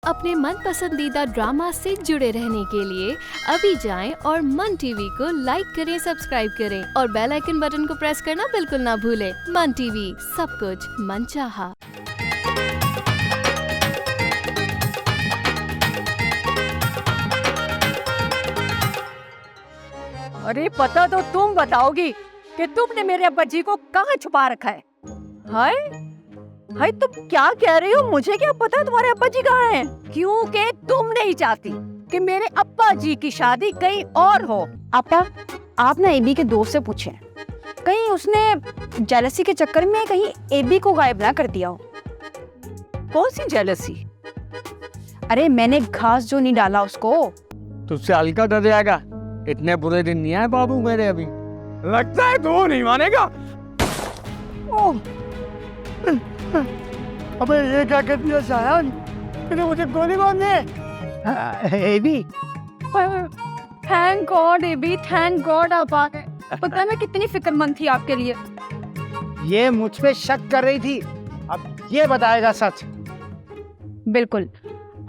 अपने मन पसंदीदा ड्रामा से जुड़े रहने के लिए अभी जाएं और मन टीवी को लाइक करें, सब्सक्राइब करें और बेल आइकन बटन को प्रेस करना बिल्कुल ना भूलें। मन टीवी, सब कुछ मनचाहा। अरे पता तो तुम बताओगी कि तुमने मेरे अब्बा जी को कहाँ छुपा रखा है। हाय हाय, तुम क्या कह रही हो? मुझे क्या पता तुम्हारे अब्बा जी कहाँ हैं? क्योंकि तुम नहीं चाहती कि मेरे अब्बा जी की शादी कहीं और हो। आपा, आप ना एबी के दोस्त से पूछे, कहीं उसने जेलसी के चक्कर में कहीं एबी को गायब ना कर दिया हो। कौन सी जेलसी? अरे मैंने घास जो नहीं डाला उसको। तुझसे हल्का डर जाएगा। इतने बुरे दिन नहीं आए बाबू मेरे अभी। लगता है तू नहीं मानेगा। ओह, अबे ये क्या कर दिया शायद? तूने मुझे गोली मार दी। एबी, थैंक गॉड एबी, थैंक गॉड आप आ गए। पता है मैं कितनी फिक्रमंद थी आपके लिए। ये मुझ पे शक कर रही थी, अब ये बताएगा सच। बिल्कुल,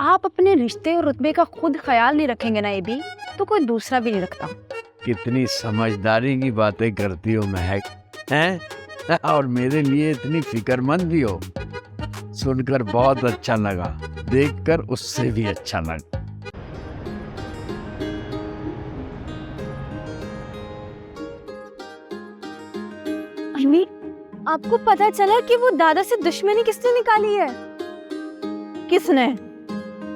आप अपने रिश्ते और रुतबे का खुद ख्याल नहीं रखेंगे ना एबी, तो कोई दूसरा भी नहीं रखता। कितनी समझदारी की बातें करती हो महक, हैं? और मेरे लिए इतनी फिक्रमंद भी हो। सुनकर बहुत अच्छा लगा, देखकर उससे भी अच्छा लगा। अम्मी, आपको पता चला कि वो दादा से दुश्मनी किसने निकाली है? किसने?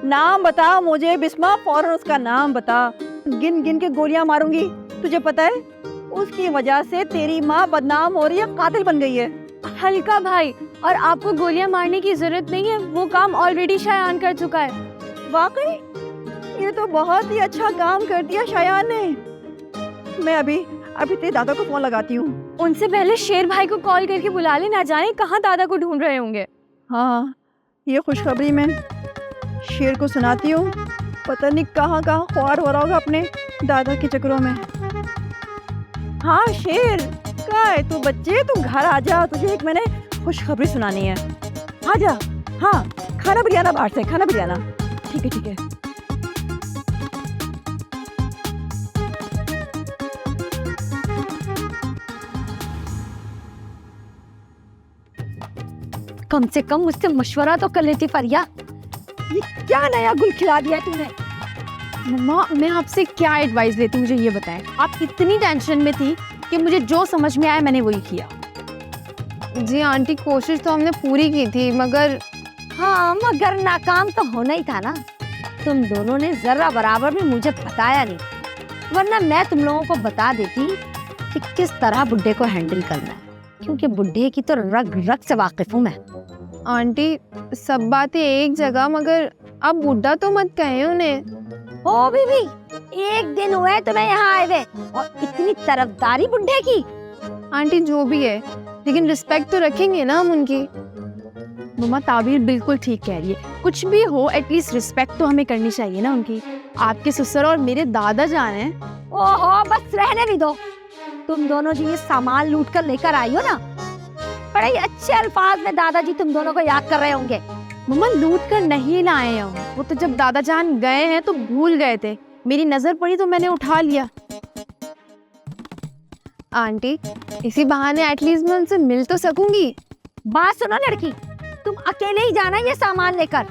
नाम बता मुझे बिस्मा, फौरन उसका नाम बता। गिन गिन के गोलियां मारूंगी। तुझे पता है उसकी वजह से तेरी माँ बदनाम हो रही है, कातिल बन गई है। हल्का भाई, और आपको गोलियां मारने की जरूरत नहीं है, वो काम ऑलरेडी शायान कर चुका है। वाकई ये तो बहुत ही अच्छा काम कर दिया शायान ने। मैं अभी तेरे दादा को फोन लगाती हूँ। उनसे पहले शेर भाई को कॉल करके बुला ले, ना जाने कहाँ दादा को ढूंढ रहे होंगे। हाँ, ये खुशखबरी मैं शेर को सुनाती हूँ। पता नहीं कहाँ कहाँ ख्वार हो रहा होगा अपने दादा के चक्करों में। हाँ शेर, कहाँ है तू? बच्चे तू घर आ जा, तुझे एक मैंने खुशखबरी सुनानी है। आ जा। हाँ, खाना बिरयाना बाहर से, खाना बिरयाना। ठीक है ठीक है। कम से कम मुझसे मशवरा तो कर लेती फरिया। ये क्या नया गुल खिला दिया तूने? मम्मा, मैं आपसे क्या एडवाइस लेती, मुझे ये बताएं। आप इतनी टेंशन में थी कि मुझे जो समझ में आया मैंने वही किया। जी आंटी, कोशिश तो हमने पूरी की थी, मगर हाँ, मगर नाकाम तो होना ही था ना। तुम दोनों ने जरा बराबर भी मुझे बताया नहीं, वरना मैं तुम लोगों को बता देती कि किस तरह बुड्ढे को हैंडल करना है, क्योंकि बुड्ढे की तो रग रग से वाकिफ हूँ मैं। आंटी सब बातें एक जगह, मगर अब बुढ़ा तो मत कहे उन्हें। ओ बीबी, एक दिन हुए तुम्हें यहाँ आए हुए और इतनी तरफदारी बुड्ढे की। आंटी जो भी है, लेकिन रिस्पेक्ट तो रखेंगे ना हम उनकी। मम्मा, ताबीर बिल्कुल ठीक कह रही है। कुछ भी हो, एटलीस्ट रिस्पेक्ट तो हमें करनी चाहिए ना उनकी। आपके ससुर और मेरे दादा जान हैं। ओहो, बस रहने भी दो। तुम दोनों जो ये सामान लूट कर लेकर आई हो ना, बड़े ही अच्छे अल्फाज में दादाजी तुम दोनों को याद कर रहे होंगे। मम्मा, लूट कर नहीं लाए हैं हम, वो तो जब दादा जान गए हैं तो भूल गए थे। मेरी नजर पड़ी तो मैंने उठा लिया। आंटी इसी बहाने एटलीस्ट मैं उनसे मिल तो सकूंगी। बात सुनो लड़की, तुम अकेले ही जाना ये सामान लेकर।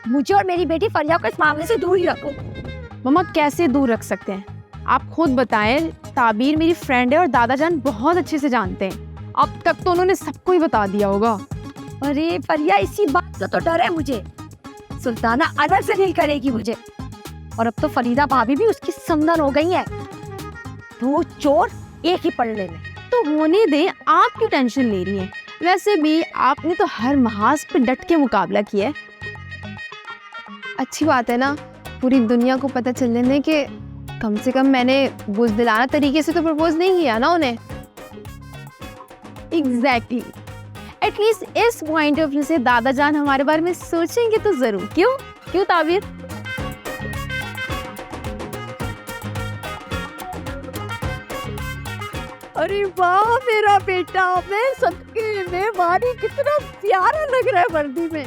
मुझे और मेरी बेटी फरिया को इस मामले से दूर ही रखो। मम्मा, कैसे दूर रख सकते हैं? आप खुद बताएं। ताबीर मेरी फ्रेंड है और दादा जान बहुत अच्छे से जानते हैं। अब तक तो उन्होंने सबको ही बता दिया होगा। अरे फरिया, इसी बात का तो डर है मुझे। सुल्ताना अलग से नहीं करेगी मुझे, और अब तो फरीदा भाभी भी उसकी समधन हो गई है। दो चोर एक ही पल्ले में। तो होने दे, आप क्यों टेंशन ले रही हैं? वैसे भी आपने तो हर महाज पे डट के मुकाबला किया है। अच्छी बात है ना, पूरी दुनिया को पता चलने दें कि कम से कम मैंने बुज़दिलाना तरीके से तो प्रपोज नहीं किया ना उन्हें। एग्जैक्टली। एटलीस्ट इस पॉइंट ऑफ व्यू से दादा जान हमारे बारे में सोचेंगे तो जरूर। क्यों क्यों ताबीर? अरे वाह मेरा बेटा, मैं सदके में मारी, कितना प्यारा लग रहा है वर्दी में।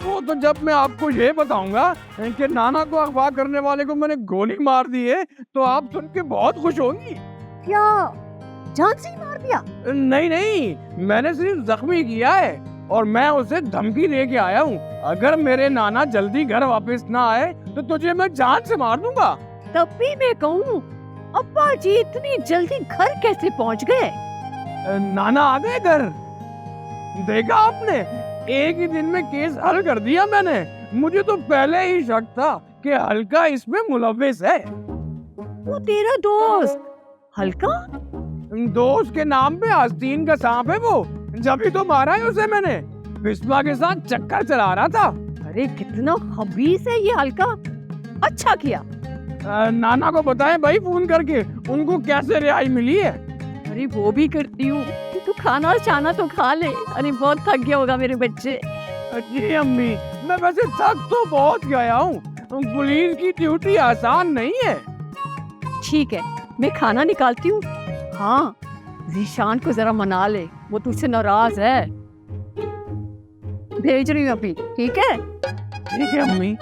वो तो जब मैं आपको ये बताऊंगा कि नाना को अगवा करने वाले को मैंने गोली मार दी है तो आप सुन के बहुत खुश होंगी। क्या जान से ही मार दिया? नहीं नहीं, मैंने सिर्फ जख्मी किया है और मैं उसे धमकी दे के आया हूँ, अगर मेरे नाना जल्दी घर वापस ना आए तो तुझे मैं जान से मार दूंगा। तब भी मैं कहूँ अब्बा जी इतनी जल्दी घर कैसे पहुँच गए? नाना आ गए घर। देखा आपने, एक ही दिन में केस हल कर दिया मैंने। मुझे तो पहले ही शक था कि हल्का इसमें मुलव्विस है। वो तेरा दोस्त हल्का? दोस्त के नाम पे आस्तीन का सांप है वो, जब ही तो मारा है उसे मैंने। बिस्मा के साथ चक्कर चला रहा था। अरे कितना खबीस है ये हल्का। अच्छा किया। नाना को बताएं भाई फोन करके उनको कैसे रिहाई मिली है। अरे वो भी करती हूँ, तू खाना और चाना तो खा ले। अरे बहुत थक गया होगा मेरे बच्चे। जी अम्मी, मैं वैसे थक तो बहुत गया हूँ, पुलिस की ड्यूटी आसान नहीं है। ठीक है, मैं खाना निकालती हूँ। हाँ, जीशान को जरा मना ले, वो तुझसे नाराज है। भेज रही हूँ अभी, ठीक है? ठीक है अम्मी।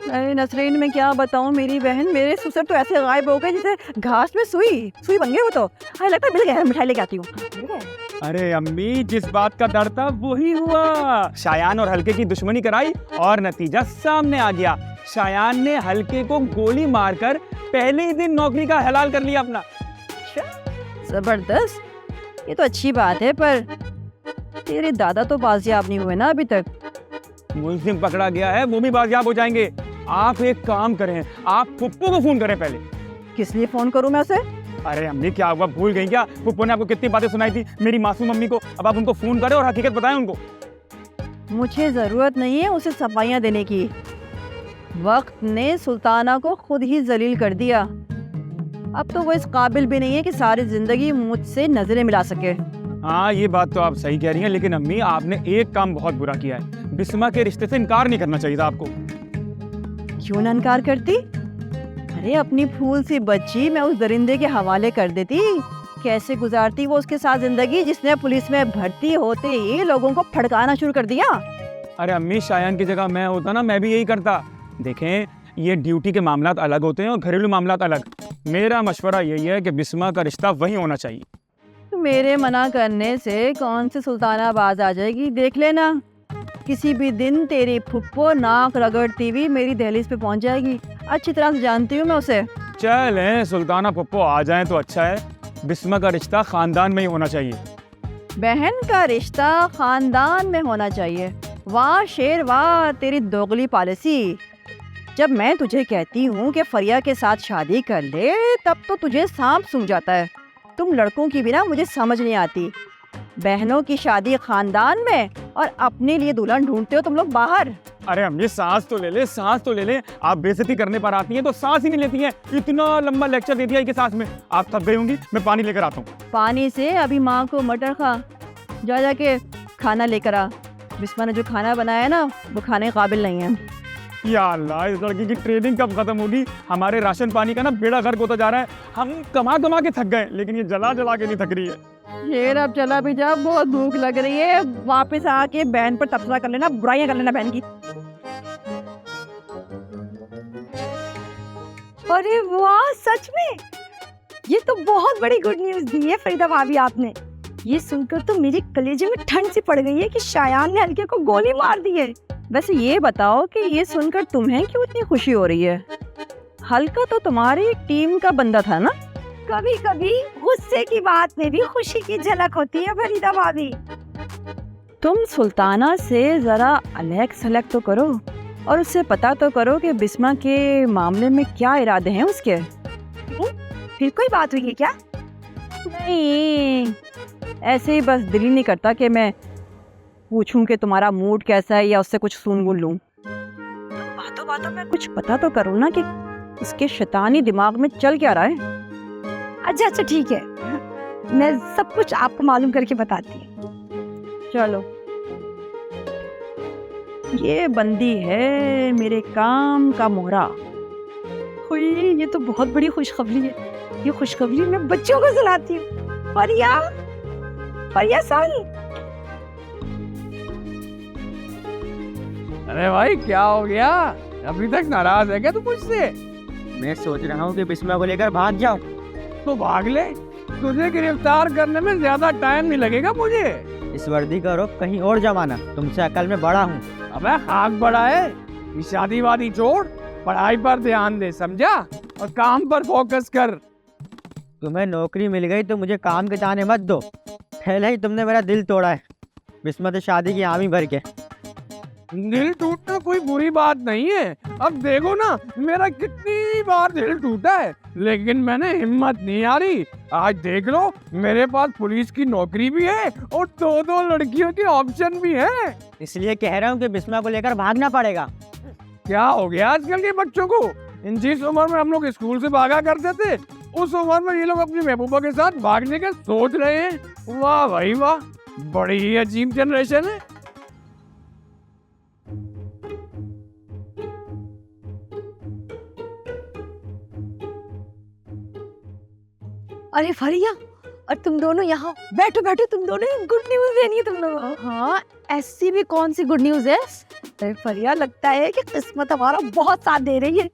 अरे नसरीन, मैं क्या बताऊँ, मेरी बहन, मेरे ससुर तो ऐसे गायब हो गए जैसे घास में सुई बन गए वो तो। हाँ लगता है मिल गया, मिठाई लेके आती हूँ। अरे अम्मी, जिस बात का डर था वही हुआ। शायान और हल्के की दुश्मनी कराई और नतीजा सामने आ गया। शायान ने हल्के को गोली मारकर पहले ही दिन नौकरी का हलाल कर लिया अपना। जबरदस्त, ये तो अच्छी बात है, पर तेरे दादा तो बाजियाब नहीं हुए ना अभी तक। मुलजिम पकड़ा गया है, वो भी बाजियाब हो जाएंगे। आप एक काम करें, आप पुप्पो को फोन करें पहले। किस लिए फोन करूं मैं उसे? अरे अम्मी, क्या हुआ, भूल गई क्या? पुप्पो ने आपको कितनी बातें सुनाई थी मेरी मासूम अम्मी को। अब आप उनको फोन करें और हकीकत बताएं उनको। मुझे जरूरत नहीं है उसे सफाइयाँ देने की। वक्त ने सुल्ताना को खुद ही जलील कर दिया। अब तो वो इस काबिल भी नहीं है कि सारी जिंदगी मुझसे नजरें मिला सके। हाँ, ये बात तो आप सही कह रही हैं, लेकिन अम्मी आपने एक काम बहुत बुरा किया है। बिस्मा के रिश्ते से इनकार नहीं करना चाहिए था आपको। क्यों ना इनकार करती? अरे अपनी फूल सी बच्ची मैं उस दरिंदे के हवाले कर देती। कैसे गुजारती वो उसके साथ जिंदगी, जिसने पुलिस में भर्ती होते ही लोगों को फड़काना शुरू कर दिया। अरे अम्मी, शायान की जगह मैं होता ना, मैं भी यही करता। देखें, ये ड्यूटी के मामलात अलग होते हैं और घरेलू मामलात अलग। मेरा मशवरा यही है कि बिस्मा का रिश्ता वही होना चाहिए। तो मेरे मना करने से कौन सी सुल्ताना बाज आ जाएगी, देख लेना। किसी भी दिन तेरी फुप्पो नाक रगड़ती हुई मेरी दहलीज पे पहुंच जाएगी। अच्छी तरह से जानती हूँ मैं उसे। चलें, सुल्ताना पप्पो आ जाएं तो अच्छा है। बिस्मा का रिश्ता खानदान में ही होना चाहिए। बहन का रिश्ता खानदान में होना चाहिए। वाह शेर वाह, तेरी दोगली पॉलिसी। जब मैं तुझे कहती हूँ कि फरिया के साथ शादी कर ले, तब तो तुझे सांप सूंघ जाता है। तुम लड़कों की भी ना मुझे समझ नहीं आती। बहनों की शादी खानदान में और अपने लिए दुल्हन ढूंढते हो तुम लोग बाहर। अरे अम्मी, सांस तो ले ले, सांस तो ले ले। आप बेइज्जती करने पर आती हैं तो सांस ही नहीं लेती हैं। इतना लंबा लेक्चर दे दिया एक सांस में। आप थक गई होंगी, मैं पानी लेकर आता हूँ। पानी से अभी माँ को मटर खा, जा जाके खाना लेकर आ। बिस्मा ने जो खाना बनाया है ना, वो खाने के काबिल नहीं है। या अल्लाह, इस लड़की की ट्रेनिंग कब खत्म होगी? हमारे राशन पानी का ना बेड़ा गर्क होता जा रहा है। हम कमा कमा के थक गए, लेकिन ये जला जला के नहीं थक रही है। शेर अब चला भी जा, बहुत भूख लग रही है। वापस आके बहन पर तबसरा कर लेना, बुराइयां कर लेना बहन की। अरे वाह, सच में ये तो बहुत बड़ी गुड न्यूज दी है फरीदा भाभी आपने। ये सुनकर तो मेरे कलेजे में ठंड सी पड़ गई है कि शायान ने हल्के को गोली मार दी है। वैसे ये बताओ कि ये सुनकर तुम्हें क्यों इतनी खुशी हो रही है? हल्का तो तुम्हारी टीम का बंदा था ना? कभी कभी गुस्से की बात में भी खुशी की झलक होती है फरीदा भाभी। तुम सुल्ताना से जरा अलग सलग तो करो और उससे पता तो करो कि बिस्मा के मामले में क्या इरादे हैं उसके। फिर कोई बात हुई है क्या? नहीं, ऐसे ही बस दिल ही नहीं करता कि मैं पूछूं कि तुम्हारा मूड कैसा है या उससे कुछ सुन गुन लूं। बातों बातों में कुछ पता तो करो ना कि उसके शैतानी दिमाग में चल क्या रहा है। अच्छा ठीक है, मैं सब कुछ आपको मालूम करके बताती हूँ। चलो, ये बंदी है मेरे काम का मोहरा। ये तो बहुत बड़ी खुशखबरी है। ये खुशखबरी मैं बच्चों को सुनाती हूँ। फरिया, फरिया सन, अरे भाई क्या हो गया, अभी तक नाराज है क्या तू मुझसे? मैं सोच रहा हूँ कि बिस्मा को लेकर भाग जाऊँ। तो भाग ले, तुझे गिरफ्तार करने में ज्यादा टाइम नहीं लगेगा मुझे। इस वर्दी का रुख कहीं और जमाना, तुमसे अकल में बड़ा हूँ। अबे हाथ बड़ा है, ये शादी वादी छोड़, पढ़ाई पर ध्यान दे, समझा? और काम पर फोकस कर। तुम्हें नौकरी मिल गई तो मुझे काम के ताने मत दो। पहले ही तुमने मेरा दिल तोड़ा है बिस्मा से शादी की हामी भर के। दिल टूटना कोई बुरी बात नहीं है। अब देखो ना, मेरा कितनी बार दिल टूटा है, लेकिन मैंने हिम्मत नहीं हारी। आज देख लो, मेरे पास पुलिस की नौकरी भी है और 2 लड़कियों के ऑप्शन भी है। इसलिए कह रहा हूँ कि बिस्मा को लेकर भागना पड़ेगा। क्या हो गया आजकल के बच्चों को? जिस उम्र में हम लोग स्कूल से भागा करते थे, उस उम्र में ये लोग अपनी महबूबा के साथ भागने का सोच रहे हैं। वाह भाई वाह, बड़ी ही अजीब जनरेशन है। अरे फरिया, और तुम दोनों यहाँ बैठो बैठो, तुम दोनों गुड न्यूज देनी है तुम लोगों को। हाँ, ऐसी भी कौन सी गुड न्यूज है? अरे फरिया, लगता है कि किस्मत हमारा बहुत साथ दे रही है।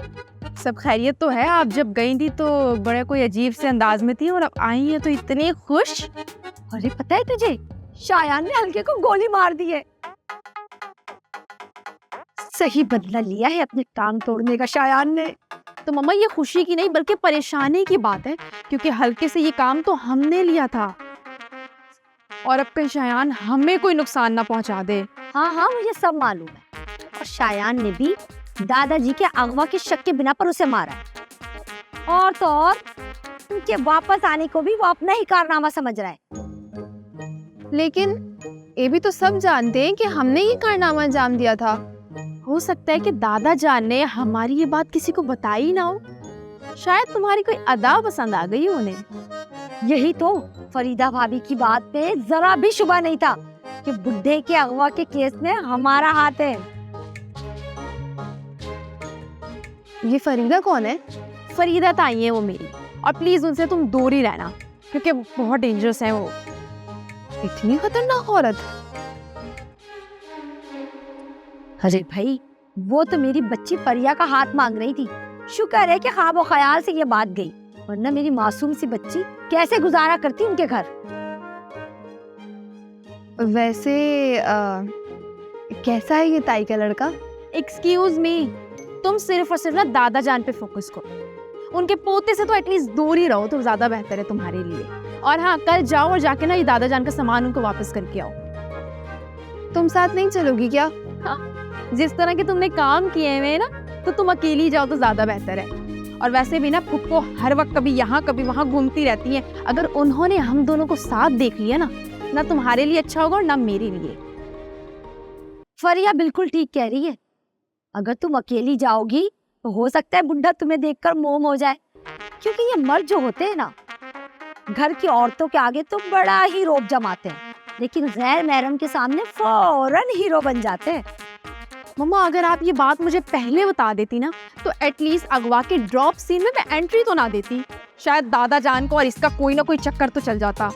सब खैरियत तो है। आप जब गई थी तो बड़े कोई अजीब से अंदाज में थी और अब आई हैं तो इतनी खुश। अरे पता है तुझे, शायान ने हल्के को गोली मार दी है। सही बदला लिया है अपने टांग तोड़ने का शायान ने। तो मम्मा ये खुशी की नहीं बल्कि परेशानी की बात है, क्योंकि हल्के से ये काम तो हमने लिया था और अब कहीं शायान हमें कोई नुकसान ना पहुंचा दे। हाँ, मुझे सब मालूम है। और शायान ने भी दादाजी के अगवा के शक के बिना पर उसे मारा है। और तो और उनके वापस आने को भी वो अपना ही कारनामा समझ रहा है। लेकिन ये भी तो सब जानते हैं कि हमने ये कारनामा अंजाम दिया था। हो सकता है कि दादा जान ने हमारी ये बात किसी को बताई ना हो। शायद तुम्हारी कोई अदा पसंद आ गई उन्हें। यही तो फरीदा भाभी की बात पे जरा भी शुबा नहीं था कि बुड्ढे के अगवा के केस में हमारा हाथ है। ये फरीदा कौन है? फरीदा ताई है वो मेरी, और प्लीज उनसे तुम दूर ही रहना क्योंकि बहुत डेंजरस है वो। इतनी खतरनाक औरत? अरे भाई, वो तो मेरी बच्ची परिया का हाथ मांग रही थी। शुक्र है कि ख्वाब ख्याल से ये बात गई, वरना मेरी मासूम सी बच्ची कैसे गुजारा करती उनके घर। वैसे कैसा है ये ताई का लड़का? एक्सक्यूज मी, तुम सिर्फ और सिर्फ ना दादा जान पे फोकस करो। उनके पोते से तो एटलीस्ट दूर ही रहो तो ज्यादा बेहतर है तुम्हारे लिए। और हाँ, कल जाओ और जाके ना ये दादा जान का सामान उनको वापस करके आओ। तुम साथ नहीं चलोगी क्या? हाँ, जिस तरह के तुमने काम किए हुए ना, तो तुम अकेली जाओ तो ज्यादा बेहतर है। और वैसे भी ना फुप्पो हर वक्त कभी यहाँ कभी वहाँ घूमती रहती हैं। अगर उन्होंने हम दोनों को साथ देख लिया ना तुम्हारे लिए अच्छा होगा और ना मेरे लिए। फरिया बिल्कुल ठीक कह रही है। अगर तुम अकेली जाओगी तो हो सकता है बुढ़ा तुम्हें देखकर मोम हो जाए, क्योंकि ये मर्द जो होते हैं ना, घर की औरतों के आगे तो बड़ा ही रौब जमाते हैं, लेकिन गैर महरम के सामने फौरन हीरो बन जाते हैं। मम्मा, अगर आप ये बात मुझे पहले बता देती ना तो एटलीस्ट अगवा के ड्रॉप सीन में मैं एंट्री तो ना देती। शायद दादा जान को और इसका कोई ना कोई चक्कर तो चल जाता।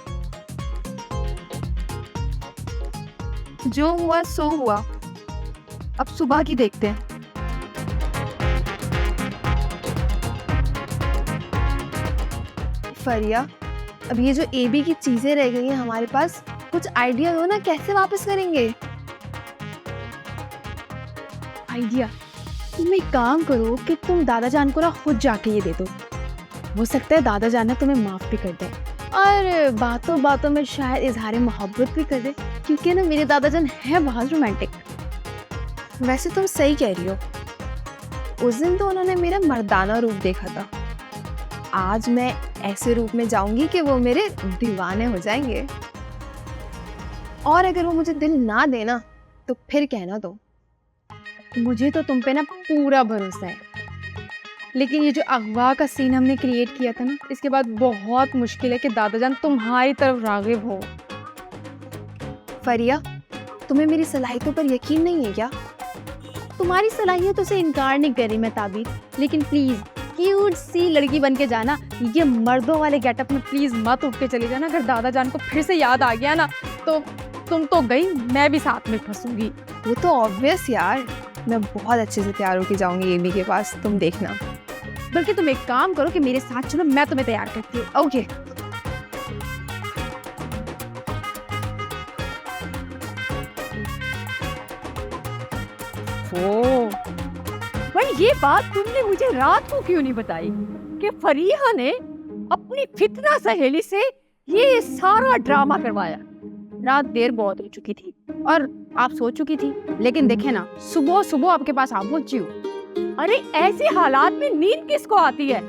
जो हुआ सो हुआ, अब सुबह की देखते हैं। फरिया, अब ये जो एबी की चीजें रह गई हैं हमारे पास, कुछ आइडिया दो ना, कैसे वापस करेंगे? आइडिया? तुम एक काम करो कि तुम दादा जान को ना खुद जाके ये दे दो। हो सकता है दादा जान ना तुम्हें माफ भी कर दे और बातों बातों में शायद इजहार मोहब्बत भी कर दे, क्योंकि ना मेरे दादा जान है बहुत रोमांटिक। वैसे तुम सही कह रही हो, उस दिन तो उन्होंने मेरा मर्दाना रूप देखा था। आज मैं ऐसे रूप में जाऊंगी कि वो मेरे दीवाने हो जाएंगे। और अगर वो मुझे दिल ना देना तो फिर कहना दो। मुझे तो तुम पे ना पूरा भरोसा है, लेकिन ये जो अगवा का सीन हमने क्रिएट किया था ना, इसके बाद बहुत मुश्किल है कि दादा जान तुम्हारी तरफ राग़िब हो। फरिया, तुम्हें मेरी सलाहियतों पर यकीन नहीं है क्या? तुम्हारी सलाहियतों से इनकार नहीं कर रही मैं ताबीर, लेकिन प्लीज क्यूट सी लड़की बन के जाना। ये मर्दों वाले गेटअप में प्लीज मत उठ के चली जाना। अगर दादा जान को फिर से याद आ गया ना तो तुम तो गई, मैं भी साथ में फंसूंगी। वो तो ऑब्वियस यार, मैं बहुत अच्छे से तैयार होके जाऊंगी एबी के पास, तुम देखना। बल्कि तुम एक काम करो कि मेरे साथ चलो, मैं तुम्हें तैयार करती हूँ। ओके। ओ, भाई ये बात तुमने मुझे रात को क्यों नहीं बताई कि फरीहा ने अपनी फितना सहेली से ये सारा ड्रामा करवाया? रात देर बहुत हो चुकी थी और आप सो चुकी थी, लेकिन देखे ना सुबह सुबह आपके पास आ पहुंची हूँ। अरे ऐसे हालात में नींद किसको आती है?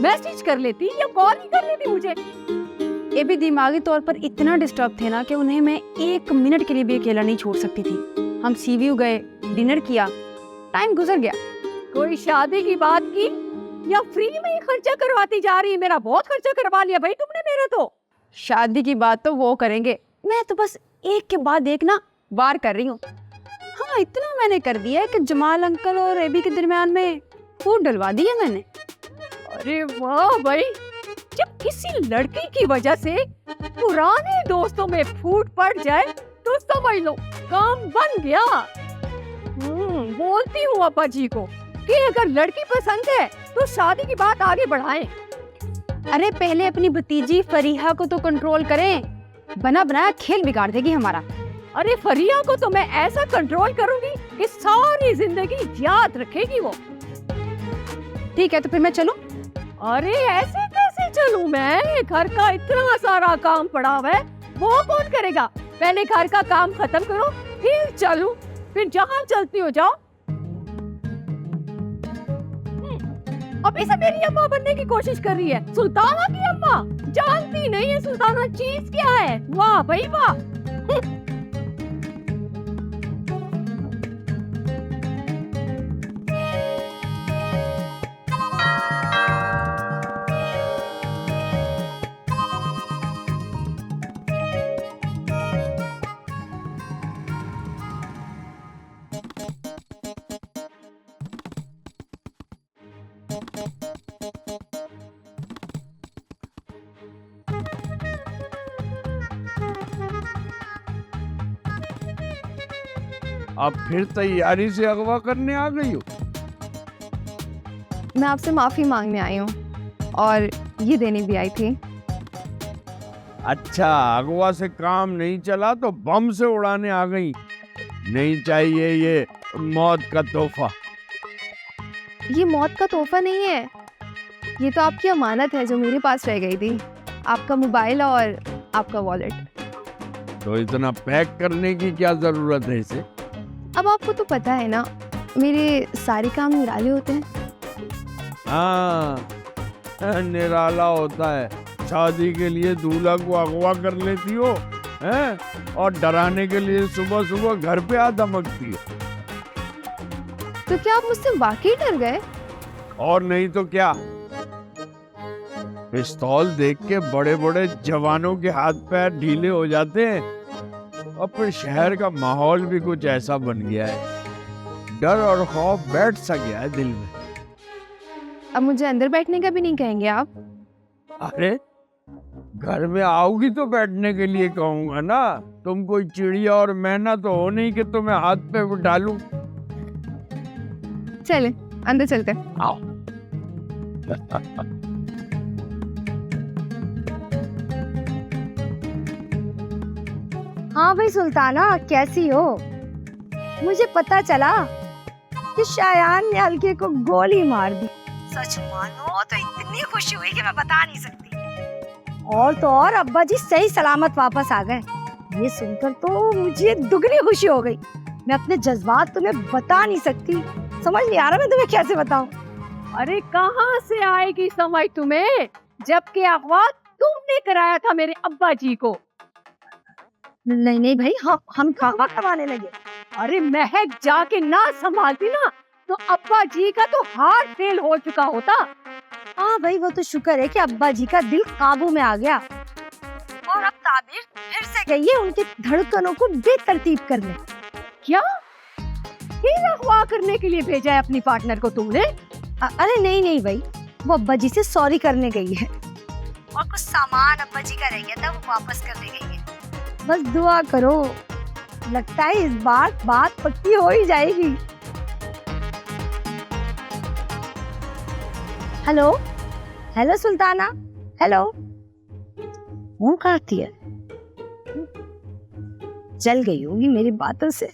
मैसेज कर लेती या कॉल ही कर लेती मुझे। ये भी दिमागी तौर पर इतना डिस्टर्ब थे ना कि उन्हें मैं 1 मिनट के लिए भी अकेला नहीं छोड़ सकती थी। हम सी व्यू गए, डिनर किया, टाइम गुजर गया। कोई शादी की बात की या फ्री में ही खर्चा करवाती जा रही है? मेरा बहुत खर्चा करवा लिया भाई तुमने मेरा तो। शादी की बात तो वो करेंगे, मैं तो बस एक के बाद एक ना वार कर रही हूँ। हाँ, इतना मैंने कर दिया है कि जमाल अंकल और एबी के दरमियान में फूट डलवा दिया मैंने। अरे वाह भाई, जब किसी लड़की की वजह से पुराने दोस्तों में फूट पड़ जाए तो समझ लो काम बन गया। बोलती हूँ अब्बा जी को कि अगर लड़की पसंद है तो शादी की बात आगे बढ़ाएं। अरे पहले अपनी भतीजी फरीहा को तो कंट्रोल करें, बना बनाया खेल बिगाड़ देगी हमारा। अरे फरीहा को तो मैं ऐसा कंट्रोल करूंगी कि सारी जिंदगी याद रखेगी वो। ठीक है, तो फिर मैं चलूं? अरे ऐसे कैसे चलूं मैं? घर का इतना सारा काम पड़ा हुआ है, वो कौन करेगा? पहले घर का काम खत्म करो फिर चलूं, फिर जहां चलती हो जाओ। अब इसे मेरी अम्मा बनने की कोशिश कर रही है, सुल्ताना की अम्मा। जानती नहीं है सुल्ताना चीज क्या है। वाह भाई वाह। अब फिर तैयारी से अगवा करने आ गई हो? मैं आपसे माफी मांगने आई हूँ और ये देने भी आई थी। अच्छा, अगवा से काम नहीं चला तो बम से उड़ाने आ गई। नहीं चाहिए ये मौत का तोहफा। ये मौत का तोहफा नहीं है, ये तो आपकी अमानत है जो मेरे पास रह गई थी। आपका मोबाइल और आपका वॉलेट। तो इतना पैक करने की क्या जरूरत है इसे? अब आपको तो पता है ना, मेरे सारे काम निराले होते हैं। हाँ, निराला होता है। शादी के लिए दूल्हा को अगवा कर लेती हो हैं, और डराने के लिए सुबह सुबह घर पे आ धमकती है। तो क्या आप मुझसे वाकई डर गए? और नहीं तो क्या। पिस्तौल देख के बड़े बड़े जवानों के हाथ पैर ढीले हो जाते हैं, और फिर शहर का माहौल भी कुछ ऐसा बन गया है, डर और खौफ बैठ सा गया है दिल में। अब मुझे अंदर बैठने का भी नहीं कहेंगे आप? अरे घर में आओगी तो बैठने के लिए कहूंगा ना। तुम कोई चिड़िया और मैना तो हो नहीं कि तुम्हें हाथ पे डालूं। चले अंदर चलते। आओ। हाँ भाई सुल्ताना, कैसी हो? मुझे पता चला कि शायान ने हल्के को गोली मार दी। सच मानो तो इतनी खुशी हुई कि मैं बता नहीं सकती। और तो और अब्बा जी सही सलामत वापस आ गए, ये सुनकर तो मुझे दुगनी खुशी हो गई। मैं अपने जज्बात तुम्हें बता नहीं सकती, समझ नहीं आ रहा मैं तुम्हें कैसे बताऊं। अरे कहाँ से आएगी समझ तुम्हें, जबकि अगवा तुमने कराया था मेरे अब्बा जी को। नहीं नहीं भाई, हम खावा करवाने लगे। अरे महक जाके ना संभालती ना तो अब्बा जी का तो हार्ट फेल हो चुका होता। हाँ भाई, वो तो शुक्र है कि अब्बा जी का दिल काबू में आ गया, और अब ताबीर फिर से गई है उनकी धड़कनों को बेतरतीब करने। क्या फिर अगवा करने के लिए भेजा है अपनी पार्टनर को तुमने? अरे नहीं नहीं भाई, वो अब्बा जी से सॉरी करने गई है, और कुछ सामान अब्बा जी का रह गया था वो वापस करने गई है। बस दुआ करो, लगता है इस बार बात पक्की हो ही जाएगी। Hello hello Sultana, hello. Phone करती है, चल गई होगी मेरी बातों से।